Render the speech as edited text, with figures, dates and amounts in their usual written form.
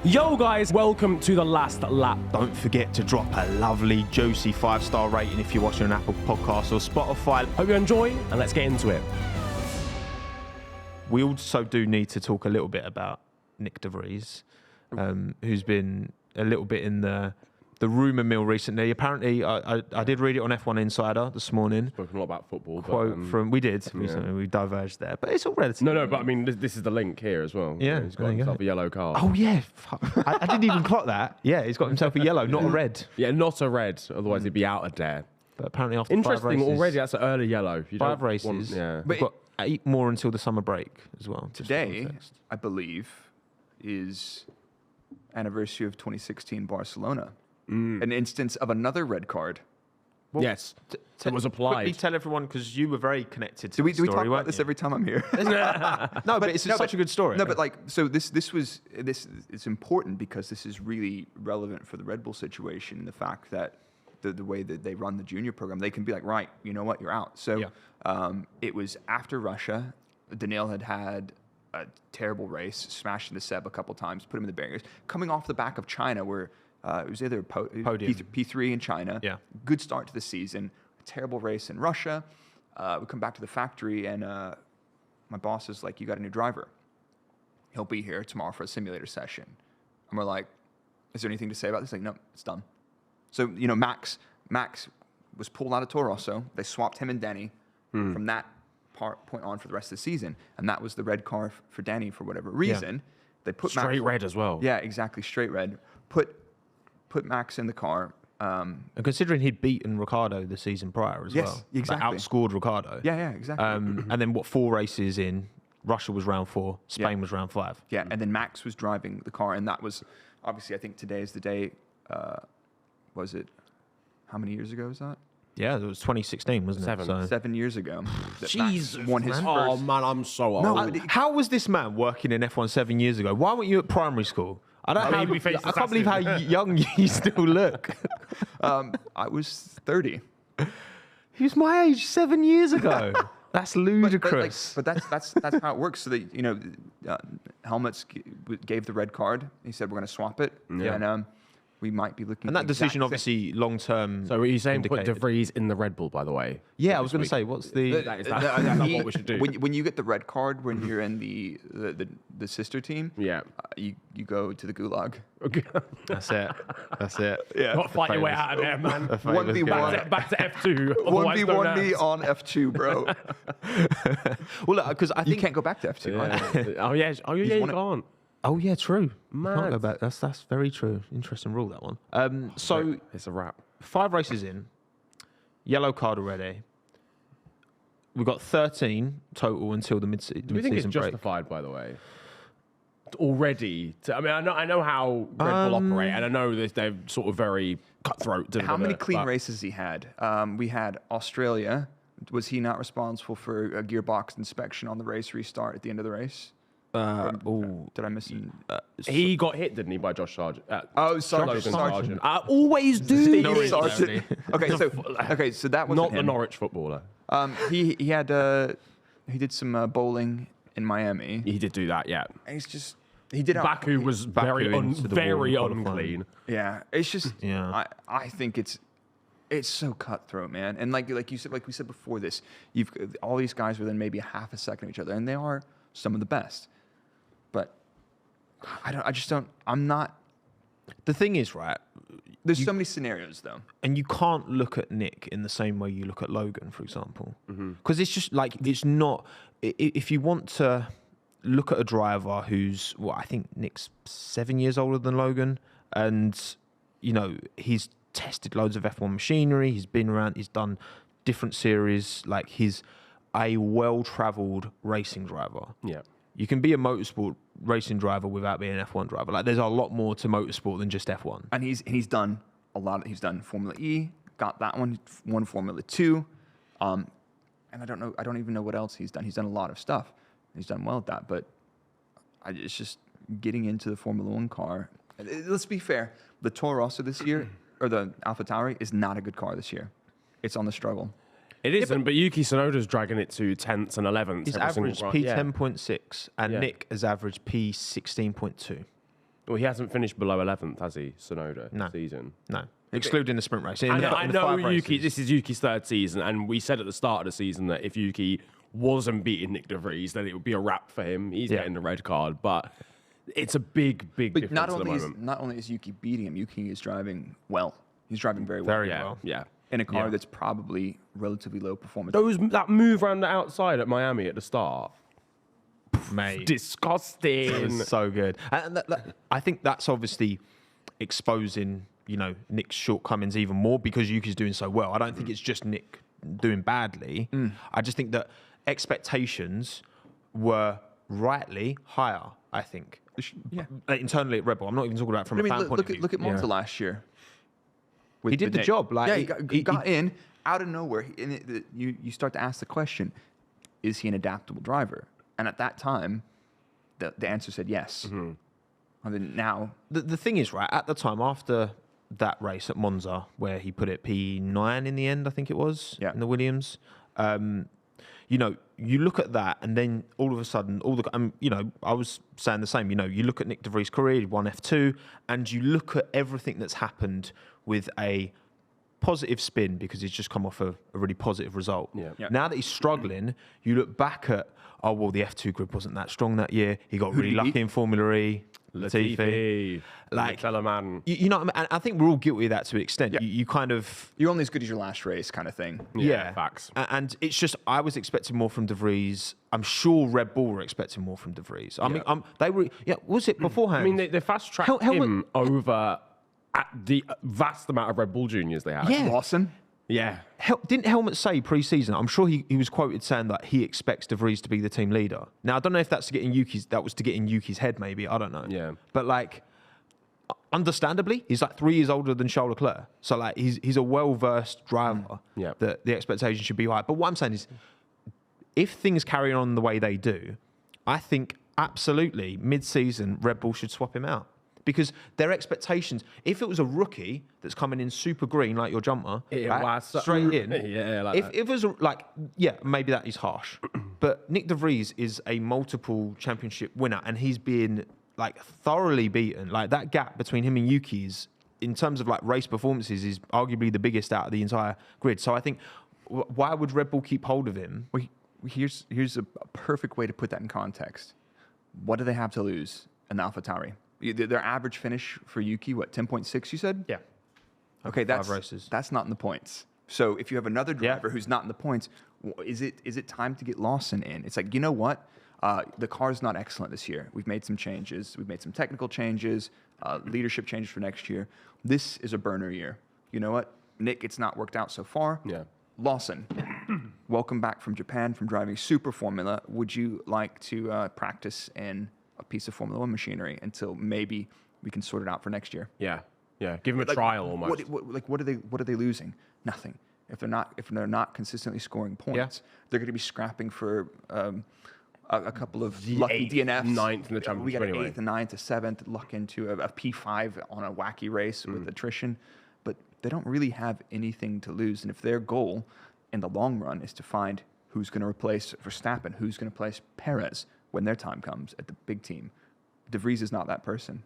Yo guys, welcome to the last lap. Don't forget to drop a lovely, juicy 5-star rating if you're watching on Apple Podcasts or Spotify. Hope you enjoy, and let's get into it. We also do need to talk a little bit about Nick de Vries, who's been a little bit in the rumour mill recently. Apparently, I did read it on F1 Insider this morning. Spoken a lot about football. Quote from, we did, we diverged there, but it's all relative. No, but I mean, this is the link here as well. Yeah, He's got himself a yellow card. Oh, yeah. I didn't even clock that. Yeah, he's got himself a yellow, not a red. Yeah, not a red, otherwise he'd be out of there. But apparently after Interesting, 5 races, already that's an early yellow. You 5 races. But We've got 8 more until the summer break as well. Today, I believe, is anniversary of 2016 Barcelona. An instance of another red card. Well, yes, it was applied. Quickly tell everyone, because you were very connected to Do we the story, talk about weren't this you? every time I'm here? No, but it's such a good story. No, but like, so this it's important because this is really relevant for the Red Bull situation. The fact that the way that they run the junior program, they can be like, right, you know what, you're out. So it was after Russia. Daniil had a terrible race, smashed into Seb a couple times, put him in the barriers. Coming off the back of China, where it was either Podium. P3 in China. Yeah. Good start to the season. A terrible race in Russia. We come back to the factory, and my boss is like, you got a new driver. He'll be here tomorrow for a simulator session. And we're like, is there anything to say about this? Like, no, it's done. So, Max was pulled out of Toro Rosso. They swapped him and Danny from that point on for the rest of the season. And that was the red car for Danny for whatever reason. Yeah. They put straight Max, red as well. Yeah, exactly, straight red. Put Max in the car. And considering he'd beaten Ricciardo the season prior as well. Yes, exactly. Like outscored Ricciardo. Yeah, exactly. And then 4 races in, Russia was round 4, Spain was round 5. Yeah, and then Max was driving the car, and that was, obviously, I think today is the day, was it, how many years ago was that? Yeah, it was 2016, wasn't 7. it? So. 7 years ago. That Jesus, Max won his man. first. Oh man, I'm so old. How was this man working in F1 7 years ago? Why weren't you at primary school? I can't believe how young you still look. I was 30. He was my age 7 years ago. That's ludicrous. But that's how it works. So that Helmets gave the red card. He said we're going to swap it, and we might be looking. And at that the decision, exact obviously, long term. So are you saying put de Vries in the Red Bull, by the way? Yeah, I was going to say, what's the? That's not what we should do. When you get the red card when you're in the sister team, you go to the gulag. That's it. Yeah, Not fight your way out of there, man. 1v1. Back to F2. 1v1 me on F2, bro. Well, look, because I You think can't go back to F2. Yeah. Oh yeah, you won it. can't. Oh yeah, true. Mad. You can't go back. That's very true. Interesting rule, that one. So It's a wrap. 5 races in, yellow card already. We've got 13 total until the mid-season break. Do you think it's justified, by the way? Already, I know how Red Bull operate, and I know they're sort of very cutthroat. How many clean races he had? We had Australia. Was he not responsible for a gearbox inspection on the race restart at the end of the race? Did I miss it? He got hit, didn't he, by Josh Sargent? Sargent. I always do. Norwich Sargent. Okay, so that was not the Norwich footballer. He did some bowling in Miami. He did do that, yeah. And he did. Baku was very unclean. Yeah, it's just. Yeah. I think it's so cutthroat, man. And like you said, like we said before this, you've all these guys within maybe a half a second of each other, and they are some of the best. But I'm not. The thing is, right? There's so many scenarios, though. And you can't look at Nick in the same way you look at Logan, for example. Because it's just like, it's not. If you want to look at a driver who's, I think Nick's 7 years older than Logan, and, he's tested loads of F1 machinery, he's been around, he's done different series, like he's a well-travelled racing driver. Yeah. You can be a motorsport racing driver without being an F1 driver. Like, there's a lot more to motorsport than just F1. And he's done a lot. He's done Formula E, got that one, won Formula 2, and I don't even know what else he's done. He's done a lot of stuff. He's done well at that, but it's just getting into the Formula 1 car. Let's be fair. The Toro Rosso this year, or the AlphaTauri, is not a good car this year. It's on the struggle. It isn't, but Yuki Tsunoda's dragging it to 10th and 11th. He's averaged P10.6, and Nick has averaged P16.2. Well, he hasn't finished below 11th, has he, Sonoda, No. this season? No, excluding the sprint race. In I the- know, in the 5 Yuki. races. This is Yuki's 3rd season, and we said at the start of the season that if Yuki wasn't beating Nick De Vries, then it would be a wrap for him. He's getting the red card, but it's a big difference Not at the only is moment. not only is Yuki beating him, Yuki is driving well. He's driving very well Very Yeah, well. yeah. in a car Yeah. that's probably relatively low performance. That move around the outside at Miami at the start, Mate. disgusting. It's so good. And I think that's obviously exposing, Nick's shortcomings even more because Yuki's doing so well. I don't think it's just Nick doing badly. I just think that expectations were rightly higher, I think. Yeah. Internally at Red Bull. I'm not even talking about from I a mean, fan point of view. look at Monza last year. with He did the Nick. job, like, yeah, he got in out of nowhere. You start to ask the question: is he an adaptable driver? And at that time, the answer said yes. Mm-hmm. And then now, The thing is, right, at the time, after that race at Monza, where he put it P9 in the end, I think it was, Yeah. in the Williams, you look at that, and then all of a sudden, I was saying the same, you look at Nick De Vries' career, he won F2, and you look at everything that's happened with a positive spin because he's just come off a really positive result. Yeah. Yeah. Now that he's struggling, you look back at, the F2 group wasn't that strong that year. He got really did he lucky beat? in Formula E. Latifi. like Telemann. You know what I mean? And I think we're all guilty of that to an extent. Yeah. You kind of... you're only as good as your last race, kind of thing. Yeah, facts. And it's just, I was expecting more from De Vries. I'm sure Red Bull were expecting more from De Vries. I mean, they were... Yeah, was it beforehand? I mean, they fast-tracked him over at the vast amount of Red Bull juniors they had. Yeah. Lawson. Yeah. Didn't Helmut say pre-season? I'm sure he was quoted saying that he expects De Vries to be the team leader. Now I don't know if that's that was to get in Yuki's head, maybe, I don't know. Yeah. But like, understandably, he's like 3 years older than Charles Leclerc, so like he's a well-versed driver. Yeah. That the expectation should be high. But what I'm saying is, if things carry on the way they do, I think absolutely mid-season Red Bull should swap him out. Because their expectations, if it was a rookie that's coming in super green like your jumper, straight in, Yeah, like if that. it was maybe that is harsh, but Nick De Vries is a multiple championship winner, and he's been like thoroughly beaten. Like that gap between him and Yuki's, in terms of like race performances, is arguably the biggest out of the entire grid. So I think, why would Red Bull keep hold of him? Well, here's a perfect way to put that in context. What do they have to lose in AlphaTauri? Their average finish for Yuki, what, 10.6, you said? Yeah. Okay, Five races. that's not in the points. So if you have another driver who's not in the points, is it time to get Lawson in? It's like, you know what? The car's not excellent this year. We've made some changes. We've made some technical changes, leadership changes for next year. This is a burner year. You know what? Nick, it's not worked out so far. Yeah. Lawson, welcome back from Japan from driving Super Formula. Would you like to practice in a piece of Formula One machinery until maybe we can sort it out for next year? Yeah. Yeah. Give him a trial almost. What are they losing? Nothing. If they're not consistently scoring points, they're going to be scrapping for a couple of lucky eighth, DNFs. ninth in the We championship got an anyway. 8th, a 9th, a 7th, luck into a P5 on a wacky race with attrition. But they don't really have anything to lose. And if their goal in the long run is to find who's going to replace Verstappen, who's going to replace Perez when their time comes at the big team, De Vries is not that person.